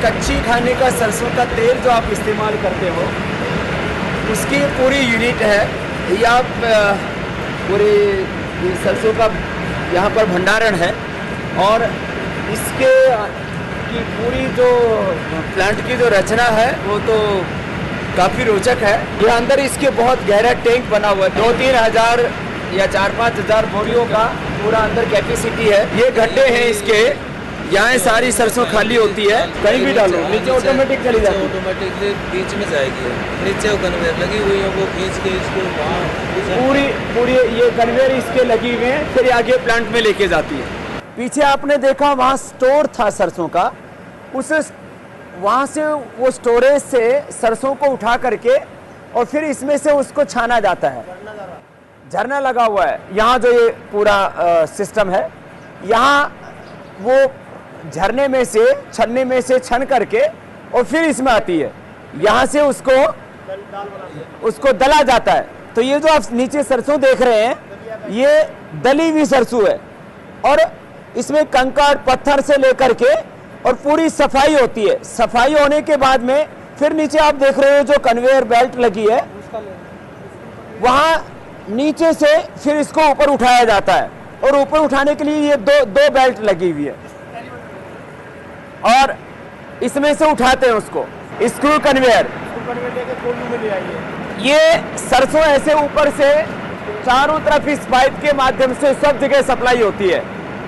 कच्ची खाने का सरसों का तेल जो आप इस्तेमाल करते हो उसकी पूरी यूनिट है। ये आप पूरी सरसों का यहाँ पर भंडारण है और इसके की पूरी जो प्लांट की जो रचना है वो तो काफ़ी रोचक है। ये अंदर इसके बहुत गहरा टैंक बना हुआ है, 2-3 हज़ार या 4-5 हज़ार बोरियों का पूरा अंदर कैपेसिटी है। ये गड्ढे हैं इसके, यहाँ सारी सरसों खाली होती है, कहीं भी डालो नीचे ऑटोमेटिक चली जाती है, ऑटोमेटिकली बीच में जाएगी। नीचे वो कन्वेयर लगी हुई है, वो खींच के इसको वहाँ पूरी ये कन्वेयर इसके लगी हुए हैं, फिर आगे प्लांट में लेके जाती है। पीछे आपने देखा वहाँ स्टोर था सरसों का, उस वहाँ से वो स्टोरेज से सरसों को उठा करके और फिर इसमें से उसको छाना जाता है। झरना लगा हुआ है यहाँ, जो ये पूरा सिस्टम है, यहाँ वो झरने में से छन्ने में से छन करके और फिर इसमें आती है, यहाँ से उसको दला जाता है। तो ये जो आप नीचे सरसों देख रहे हैं ये दली हुई सरसों है और इसमें कंकड़ पत्थर से लेकर के और पूरी सफाई होती है। सफाई होने के बाद में फिर नीचे आप देख रहे हो जो कन्वेयर बेल्ट लगी है, वहाँ नीचे से फिर इसको ऊपर उठाया जाता है और ऊपर उठाने के लिए ये दो बेल्ट लगी हुई है और इसमें से उठाते हैं उसको, स्क्रू कन्वेयर। ये सरसों ऐसे ऊपर से चारों तरफ इस पाइप के माध्यम से सब जगह सप्लाई होती है,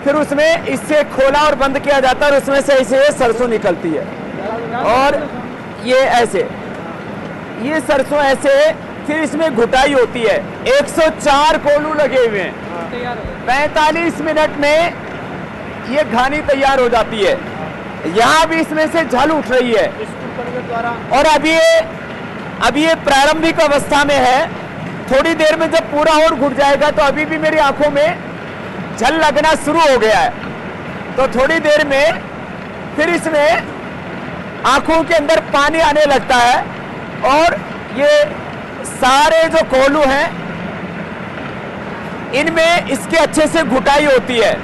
फिर उसमें इससे खोला और बंद किया जाता है और उसमें से ऐसे सरसों निकलती है। और ये ऐसे ये सरसों ऐसे फिर इसमें घुटाई होती है। 104 कोलू लगे हुए हैं, 45 मिनट में ये घानी तैयार हो जाती है। यहाँ भी इसमें से झल उठ रही है और अभी ये प्रारंभिक अवस्था में है। थोड़ी देर में जब पूरा और घुट जाएगा तो अभी भी मेरी आंखों में झल लगना शुरू हो गया है, तो थोड़ी देर में फिर इसमें आंखों के अंदर पानी आने लगता है और ये सारे जो कोलू हैं इनमें इसके अच्छे से घुटाई होती है।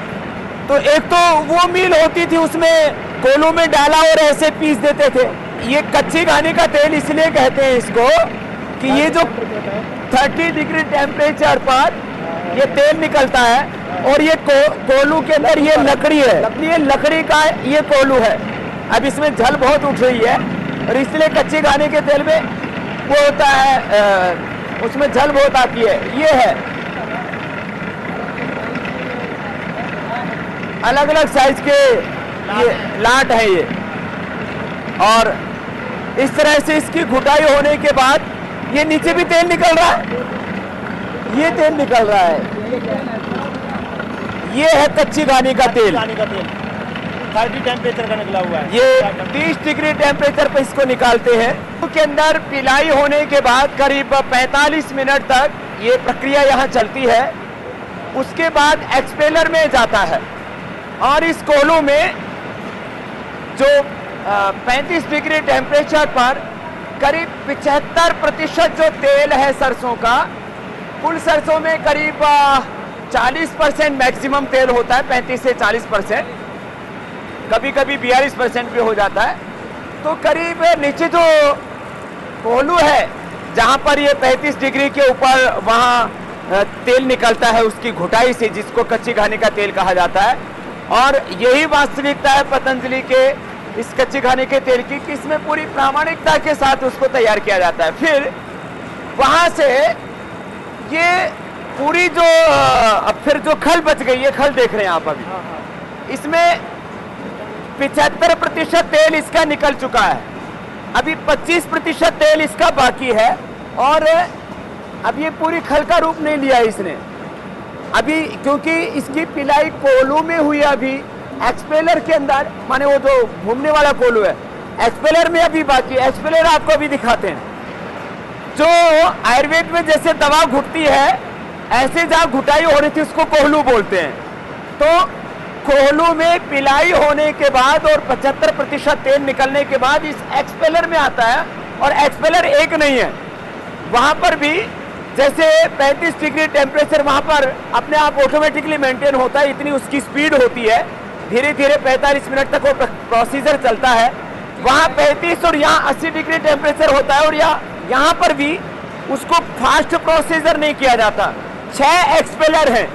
तो एक तो वो मिल होती थी उसमें कोलू में डाला और ऐसे पीस देते थे। ये कच्ची घानी का तेल इसलिए कहते हैं इसको कि ये जो 30 डिग्री टेम्परेचर पर ये तेल निकलता है और ये कोलू के अंदर ये लकड़ी है, ये लकड़ी का ये कोलू है। अब इसमें झल बहुत उठ रही है और इसलिए कच्ची घानी के तेल में वो होता है, उसमें झल बहुत आती है। ये है अलग अलग साइज के ये लाट है ये, और इस तरह से इसकी घुटाई होने के बाद ये नीचे भी तेल निकल रहा है, ये तेल निकल रहा है। ये है कच्ची घानी का तेल, 30 टेम्परेचर का निकला हुआ है। ये 30 डिग्री टेम्परेचर पर इसको निकालते हैं। के अंदर पिलाई होने के बाद करीब 45 मिनट तक ये प्रक्रिया यहाँ चलती है। उसके बाद एक्सपेलर में जाता है और इस कोलू में जो 35 डिग्री टेम्परेचर पर करीब 75% जो तेल है सरसों का, कुल सरसों में करीब 40% मैक्सिमम तेल होता है, 35 से 40%, कभी कभी 42% भी हो जाता है। तो करीब नीचे जो कोलू है जहाँ पर ये 35 डिग्री के ऊपर वहाँ तेल निकलता है उसकी घुटाई से, जिसको कच्ची घानी का तेल कहा जाता है। और यही वास्तविकता है पतंजलि के इस कच्ची घानी के तेल की कि इसमें पूरी प्रामाणिकता के साथ उसको तैयार किया जाता है। फिर वहाँ से ये पूरी जो अब फिर जो खल बच गई है, खल देख रहे हैं आप अभी, इसमें 75% तेल इसका निकल चुका है, अभी 25% तेल इसका बाकी है और अब ये पूरी खल का रूप नहीं लिया इसने अभी, क्योंकि इसकी पिलाई कोलू में हुई है। अभी एक्सपेलर के अंदर, माने वो जो घूमने वाला कोलू है, एक्सपेलर में अभी बाकी है। एक्सपेलर आपको अभी दिखाते हैं। जो आयुर्वेद में जैसे दवा घुटती है, ऐसे जहाँ घुटाई हो रही थी उसको कोहलू बोलते हैं। तो कोहलू में पिलाई होने के बाद और 75% तेल निकलने के बाद इस एक्सपेलर में आता है। और एक्सपेलर एक नहीं है, वहाँ पर भी जैसे 35 डिग्री टेम्परेचर वहाँ पर अपने आप ऑटोमेटिकली मेंटेन होता है, इतनी उसकी स्पीड होती है। धीरे धीरे 45 मिनट तक वो प्रोसीजर चलता है। वहाँ 35 और यहाँ 80 डिग्री टेम्परेचर होता है, और यहाँ पर भी उसको फास्ट प्रोसीजर नहीं किया जाता। 6 एक्सपेलर हैं,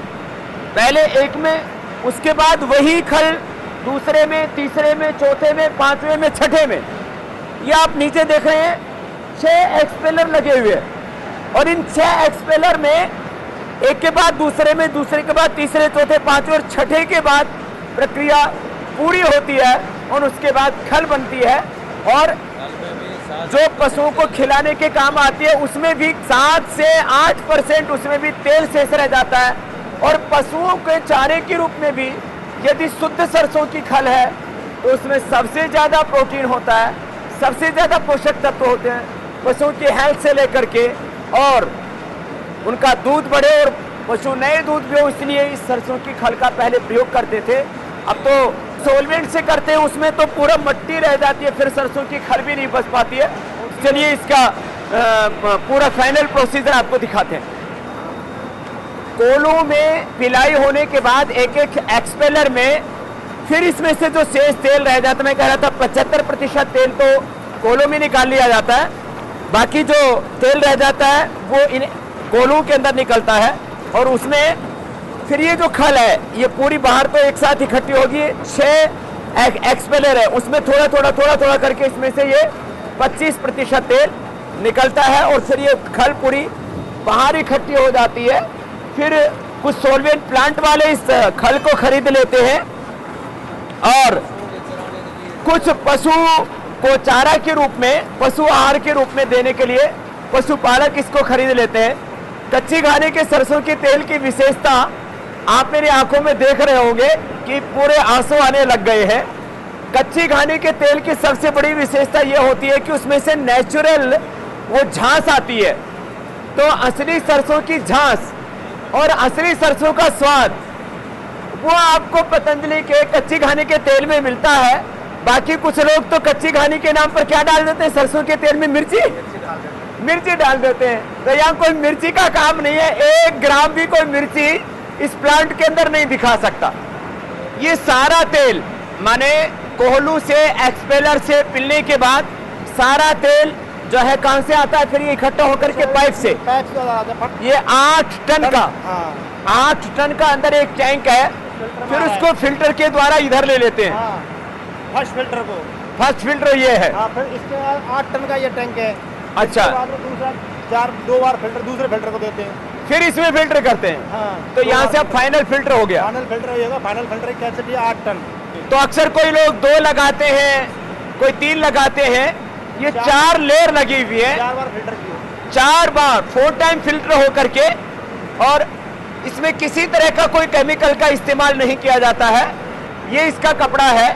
पहले एक में, उसके बाद वही खल दूसरे में, तीसरे में, चौथे में, पांचवें में, छठे में। ये आप नीचे देख रहे हैं 6 एक्सपेलर लगे हुए हैं, और इन 6 एक्सपेलर में एक के बाद दूसरे में, दूसरे के बाद तीसरे, चौथे, पांचवें और छठे के बाद प्रक्रिया पूरी होती है, और उसके बाद खल बनती है, और जो पशुओं को खिलाने के काम आती है उसमें भी 7 से 8% उसमें भी तेल शेष रह जाता है। और पशुओं के चारे के रूप में भी यदि शुद्ध सरसों की खल है तो उसमें सबसे ज़्यादा प्रोटीन होता है, सबसे ज़्यादा पोषक तत्व होते हैं पशुओं की हेल्थ से लेकर के, और उनका दूध बढ़े और पशु नए दूध भी हो, इसलिए इस सरसों की खल का पहले प्रयोग करते थे। अब तो सोलवेंट से करते हैं, उसमें तो पूरा मिट्टी रह जाती है, फिर सरसों की खल भी नहीं बच पाती है। चलिए इसका पूरा फाइनल प्रोसीजर आपको दिखाते हैं। कोलों में पिलाई होने के बाद एक एक एक्सपेलर में फिर इसमें से जो शेष तेल रह जाता है, मैं कह रहा था 75% तेल तो कोलों में निकाल लिया जाता है, बाकी जो तेल रह जाता है वो इन कोलों के अंदर निकलता है, और उसमें फिर ये जो खल है ये पूरी बाहर तो एक साथ इकट्ठी होगी। 6 एक्सपेलर है, उसमें थोड़ा थोड़ा करके इसमें से ये 25% तेल निकलता है, और फिर ये खल पूरी बाहर इकट्ठी हो जाती है। फिर कुछ सोलवेंट प्लांट वाले इस खल को खरीद लेते हैं, और कुछ पशु को चारा के रूप में, पशु आहार के रूप में देने के लिए पशुपालक इसको खरीद लेते हैं। कच्ची घानी के सरसों के तेल की विशेषता आप मेरी आंखों में देख रहे होंगे कि पूरे आंसू आने लग गए हैं। कच्ची घानी के तेल की सबसे बड़ी विशेषता यह होती है कि उसमें से नेचुरल वो झांस आती है। तो असली सरसों की झांस और असली सरसों का स्वाद वो आपको पतंजलि के कच्ची घानी के तेल में मिलता है। बाकी कुछ लोग तो कच्ची घानी के नाम पर क्या डाल देते हैं, सरसों के तेल में मिर्ची डाल देते हैं। तो यहाँ कोई मिर्ची का काम नहीं है, 1 ग्राम भी कोई मिर्ची इस प्लांट के अंदर नहीं दिखा सकता। ये सारा तेल माने कोहलू से, एक्सपेलर से पिलने के बाद सारा तेल जो है कहां से आता है, फिर ये इकट्ठा होकर के पाइप से, ये 8 टन का 8 टन का अंदर एक टैंक है, फिर उसको फिल्टर के द्वारा इधर ले लेते हैं। फर्स्ट फिल्टर ये है, फिर इसके बाद 8 टन का ये टैंक है। अच्छा, दूसरा 2 बार फिल्टर दूसरे फिल्टर को देते हैं, फिर इसमें फिल्टर करते हैं। तो यहाँ से अब फाइनल फिल्टर हो गया। फाइनल फिल्टर हो जाएगा। फाइनल फिल्टर की कैपेसिटी 8 टन। तो अक्सर कोई लोग 2 लगाते हैं, कोई 3 लगाते हैं, ये 4 लेयर लगी हुई है, 4 बार फिल्टर की, 4 बार 4 टाइम फिल्टर हो करके, और इसमें किसी तरह का कोई केमिकल का इस्तेमाल नहीं किया जाता है। ये इसका कपड़ा है,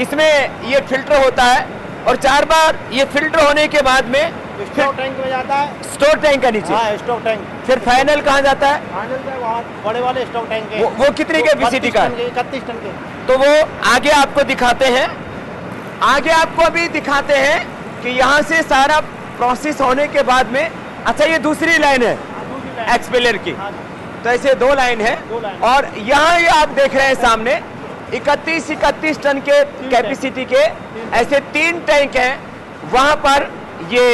इसमें ये फिल्टर होता है, और 4 बार ये फिल्टर होने के बाद में स्टोर टैंक में जाता है, स्टोर टैंक का नीचे। हाँ, स्टोर टैंक। फिर फाइनल कहाँ जाता है? फाइनल पे वहाँ बड़े वाले स्टोर टैंक है। वो कितनी कैपेसिटी का? 31 टन के। तो वो आगे आपको दिखाते हैं, आगे आपको अभी दिखाते हैं कि यहाँ से सारा प्रोसेस होने के बाद में, अच्छा ये दूसरी लाइन है एक्सपेलर की। तो ऐसे 2 लाइन है, और यहाँ ये आप देख रहे हैं सामने 31 टन के कैपेसिटी के ऐसे 3 टैंक हैं। वहाँ पर ये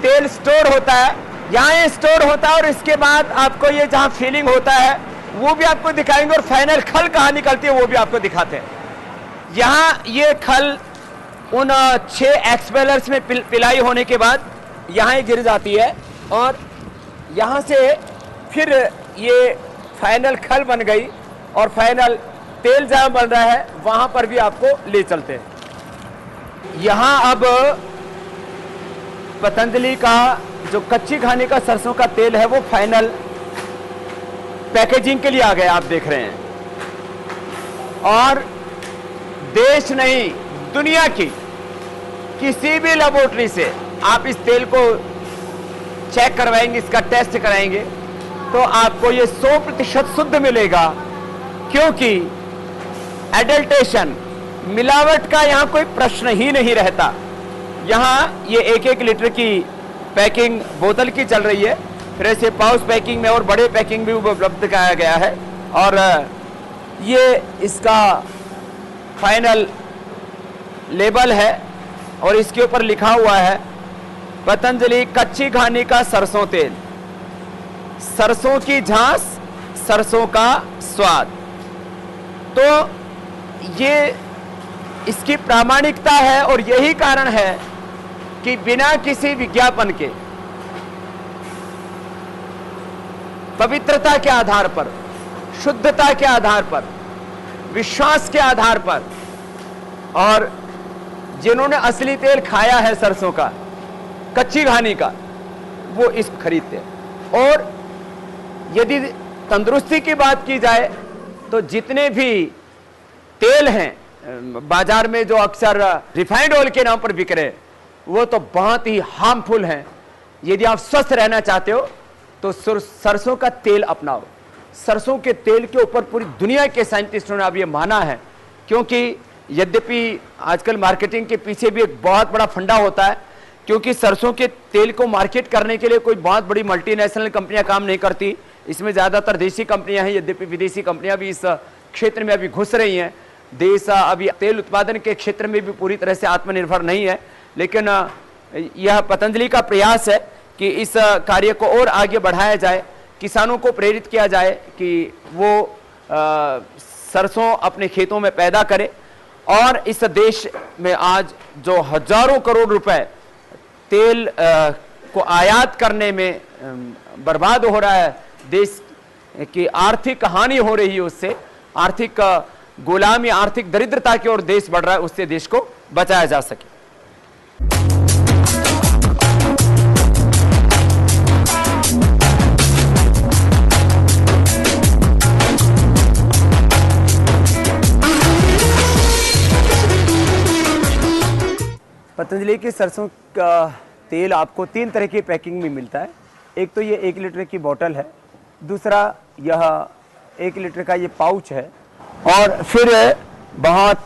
तेल स्टोर होता है, यहाँ ये स्टोर होता है, और इसके बाद आपको ये जहाँ फीलिंग होता है वो भी आपको दिखाएंगे, और फाइनल खल कहाँ निकलती है वो भी आपको दिखाते हैं। यहाँ ये खल उन 6 एक्सपेलर्स में पिलाई होने के बाद यहाँ ही गिर जाती है, और यहाँ से फिर ये फाइनल खल बन गई, और फाइनल तेल जहाँ बन रहा है वहाँ पर भी आपको ले चलते हैं। यहाँ अब पतंजलि का जो कच्ची घानी का सरसों का तेल है वो फाइनल पैकेजिंग के लिए आ गया, आप देख रहे हैं। और देश नहीं, दुनिया की किसी भी लेबोरेटरी से आप इस तेल को चेक करवाएंगे, इसका टेस्ट कराएंगे, तो आपको ये 100% शुद्ध मिलेगा, क्योंकि एडल्ट्रेशन, मिलावट का यहाँ कोई प्रश्न ही नहीं रहता। यहाँ ये 1-1 लीटर की पैकिंग बोतल की चल रही है, फिर ऐसे पाउच पैकिंग में और बड़े पैकिंग भी उपलब्ध कराया गया है, और ये इसका फाइनल लेबल है और इसके ऊपर लिखा हुआ है पतंजलि कच्ची घानी का सरसों तेल, सरसों की झांस, सरसों का स्वाद। तो ये इसकी प्रामाणिकता है और यही कारण है कि बिना किसी विज्ञापन के, पवित्रता के आधार पर, शुद्धता के आधार पर, विश्वास के आधार पर, और जिन्होंने असली तेल खाया है सरसों का, कच्ची घानी का, वो इस खरीदते हैं। और यदि तंदुरुस्ती की बात की जाए तो जितने भी तेल हैं बाजार में जो अक्सर रिफाइंड ऑयल के नाम पर बिक रहे, वो तो बहुत ही हार्मफुल हैं। यदि आप स्वस्थ रहना चाहते हो तो सरसों का तेल अपनाओ। सरसों के तेल के ऊपर पूरी दुनिया के साइंटिस्टों ने अब ये माना है, क्योंकि यद्यपि आजकल मार्केटिंग के पीछे भी एक बहुत बड़ा फंडा होता है, क्योंकि सरसों के तेल को मार्केट करने के लिए कोई बहुत बड़ी मल्टीनेशनल कंपनियां काम नहीं करती, इसमें ज़्यादातर देसी कंपनियां हैं। यद्यपि विदेशी कंपनियां भी इस क्षेत्र में अभी घुस रही हैं। देश अभी तेल उत्पादन के क्षेत्र में भी पूरी तरह से आत्मनिर्भर नहीं है, लेकिन यह पतंजलि का प्रयास है कि इस कार्य को और आगे बढ़ाया जाए, किसानों को प्रेरित किया जाए कि वो सरसों अपने खेतों में पैदा करें। और इस देश में आज जो हजारों करोड़ रुपए तेल को आयात करने में बर्बाद हो रहा है, देश की आर्थिक हानि हो रही है, उससे आर्थिक गुलामी, आर्थिक दरिद्रता की ओर देश बढ़ रहा है, उससे देश को बचाया जा सके। पतंजलि के सरसों का तेल आपको 3 तरह की पैकिंग में मिलता है। एक तो ये 1 लीटर की बोतल है, दूसरा यह 1 लीटर का ये पाउच है, और फिर बहुत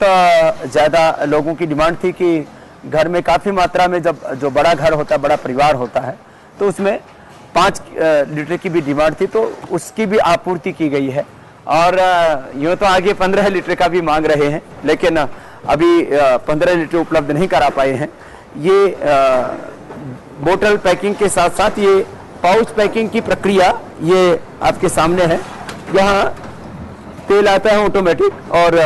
ज़्यादा लोगों की डिमांड थी कि घर में काफ़ी मात्रा में जब जो बड़ा घर होता है, बड़ा परिवार होता है, तो उसमें 5 लीटर की भी डिमांड थी, तो उसकी भी आपूर्ति की गई है। और यूँ तो आगे 15 लीटर का भी मांग रहे हैं, लेकिन अभी 15 लीटर उपलब्ध नहीं करा पाए हैं। ये बोतल पैकिंग के साथ साथ ये पाउच पैकिंग की प्रक्रिया ये आपके सामने है। यहाँ तेल आता है ऑटोमेटिक, और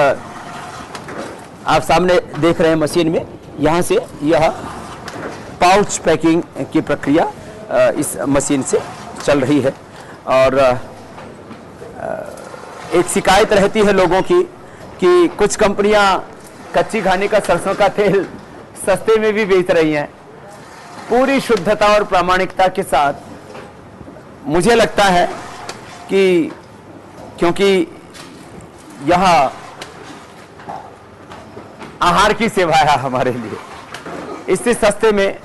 आप सामने देख रहे हैं मशीन में, यहाँ से यह पाउच पैकिंग की प्रक्रिया इस मशीन से चल रही है। और एक शिकायत रहती है लोगों की कि कुछ कंपनियां कच्ची घानी का सरसों का तेल सस्ते में भी बेच रही हैं। पूरी शुद्धता और प्रामाणिकता के साथ मुझे लगता है कि, क्योंकि यह आहार की सेवा है हमारे लिए, इससे सस्ते में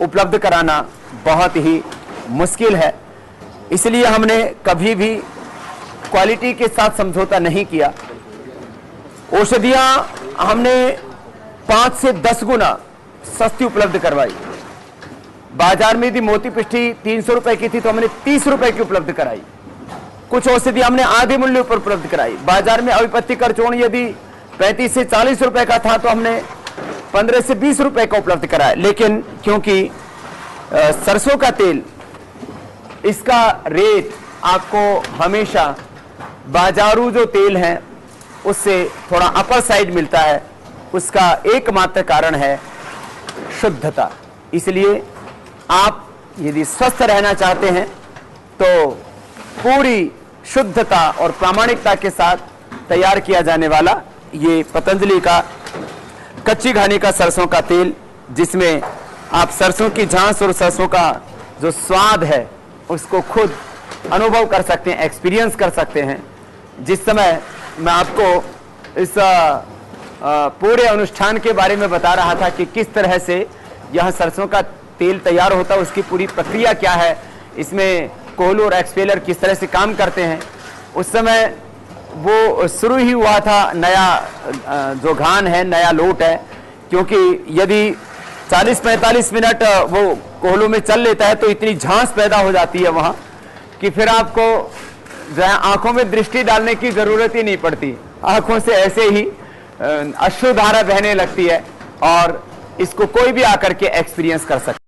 उपलब्ध कराना बहुत ही मुश्किल है। इसलिए हमने कभी भी क्वालिटी के साथ समझौता नहीं किया। औषधियां हमने 5 से 10 गुना सस्ती उपलब्ध करवाई। बाजार में यदि मोती पिष्ठी 300 रुपए की थी तो हमने 30 रुपए की उपलब्ध कराई। कुछ औषधि हमने आधे मूल्य पर उपलब्ध कराई। बाजार में अविपत्ति करचौण यदि 35 से 40 रुपए का था तो हमने 15 से 20 रुपए का उपलब्ध कराया। लेकिन क्योंकि सरसों का तेल, इसका रेट आपको हमेशा बाजारू जो तेल है उससे थोड़ा अपर साइड मिलता है। उसका एकमात्र कारण है शुद्धता। इसलिए आप यदि स्वस्थ रहना चाहते हैं तो पूरी शुद्धता और प्रामाणिकता के साथ तैयार किया जाने वाला ये पतंजलि का कच्ची घानी का सरसों का तेल, जिसमें आप सरसों की झांस और सरसों का जो स्वाद है उसको खुद अनुभव कर सकते हैं, एक्सपीरियंस कर सकते हैं। जिस समय मैं आपको इस पूरे अनुष्ठान के बारे में बता रहा था कि किस तरह से यह सरसों का तेल तैयार होता है, उसकी पूरी प्रक्रिया क्या है, इसमें कोहलू और एक्सपेलर किस तरह से काम करते हैं, उस समय वो शुरू ही हुआ था नया जो घान है, नया लोट है। क्योंकि यदि 40-45 मिनट वो कोहलू में चल लेता है तो इतनी झांस पैदा हो जाती है वहाँ कि फिर आपको जो है आंखों में दृष्टि डालने की जरूरत ही नहीं पड़ती। आंखों से ऐसे ही अश्रुधारा बहने लगती है और इसको कोई भी आकर के एक्सपीरियंस कर सकता है।